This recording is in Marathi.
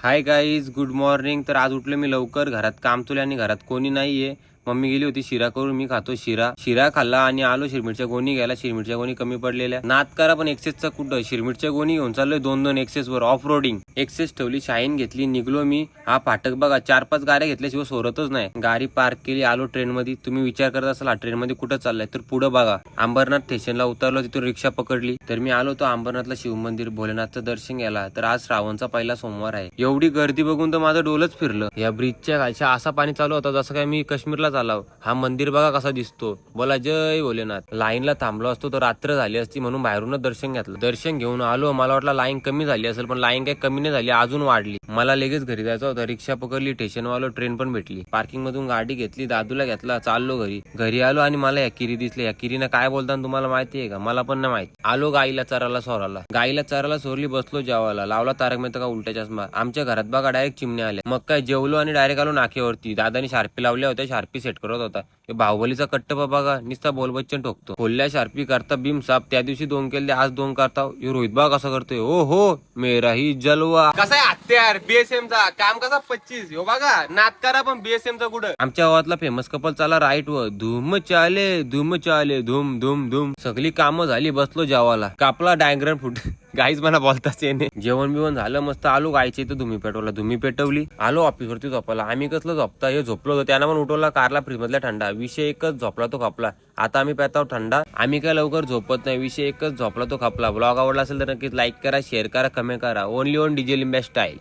Hi guys, good morning. तर आज उठलो मी लवकर. घरात काम तुले आणि घरात कोणी नाहीये. मम्मी गेली होती शिरा करून, मी खातो शिरा खाल्ला आणि आलो शिरमिरच्या गोणी घ्यायला. शिरमिरच्या गोणी कमी पडलेल्या. नाद करा पण एक्सेसचा कुठं. शिरमिरच्या गोणी घेऊन चाललोय 2-2 एक्सेस वर ऑफ रोडिंग. एक्सेस ठेवली, शाईन घेतली, निघलो मी. हा फाटक बघा, 4-5 गाड्या घेतल्याशिवाय सोरतच नाही. गाडी पार्क केली, आलो ट्रेन मध्ये. तुम्ही विचार करत असाल हा ट्रेन मध्ये कुठं चाललाय, तर पुढे बघा अंबरनाथ स्टेशनला उतरलो, तिथून रिक्षा पकडली. तर मी आलो तो अंबरनाथला शिवमंदिर भोलेनाथचं दर्शन घ्यायला. तर आज श्रावणचा पहिला सोमवार आहे. एवढी गर्दी बघून तर माझं डोलच फिरलं. या ब्रिजच्या खालच्या असा पाणी चालू होता जसं काय मी काश्मीरला चालाव. हा मंदिर बघा कसा दिसतो. बोला जय भोलेनाथ. लाईनला थांबलो असतो तर रात्र झाली असती म्हणून बाहेरूनच दर्शन घेतलं. दर्शन घेऊन आलो. मला वाटलं लाईन कमी झाली असेल, पण लाईन काही कमी नाही झाली, अजून वाढली. मला लगेच घरी जायचं होतं. रिक्षा पकडली, स्टेशनवालो ट्रेन पण भेटली. पार्किंग मधून गाडी घेतली, दादूला घेतला, चाललो घरी आलो आणि मला या किरी दिसले. या किरीनं काय बोलताना तुम्हाला माहिती आहे का? मला पण नाही माहिती. आलो गाईला चराला सोरली, बसलो जेवायला. लावला तारक मेहता का उलटा चष्मा. आमच्या घरात बघा डायरेक्ट चिमण्या आल्या. मग काय जेवलो आणि डायरेक्ट आलो नाक्यावरती. दादानी शार्पी लावल्या होत्या, शार्पी सेट करत होता. बाहुबलीचा कट्टपा बघा, निस्ता बोलबच्चन ठोकतो. खोलल्या शार्पी करता बीम साप. त्या दिवशी 2 केले, आज 2 करता. रोहित बा कसा करतोय. ओ हो मेरा ही जलवा. कसा आहे हत्यार बीएसएम चा काम कसा 25. हो बघा नाद करा पण बीएसएम चा कुठं. आमच्या गावातला फेमस कपल चाला राईट वर. धूम चाले धूम धूम धूम. सगळी कामं झाली, बसलो जेवायला. कापला डायग्राम फुट. गाईच मला बोलताच येणे. जेवण बिवण झालं मस्त. आलो गायचे इथं धुमी पेटवली. आलो ऑफिसवरती झोपायला. आम्ही कसलं झोपता, हे झोपलो होतो त्यानं पण उठवला. कारला फ्रीज मधला थंडा. विषय एकच, झोपला तो खापला. आता आम्ही पेताव थंडा. आम्ही काय लवकर झोपत नाही. विषय एकच, झोपला तो खापला. ब्लॉग आवडला असेल तर नक्कीच लाईक करा, शेअर करा, कमेंट करा. Only on DJ Limbya style.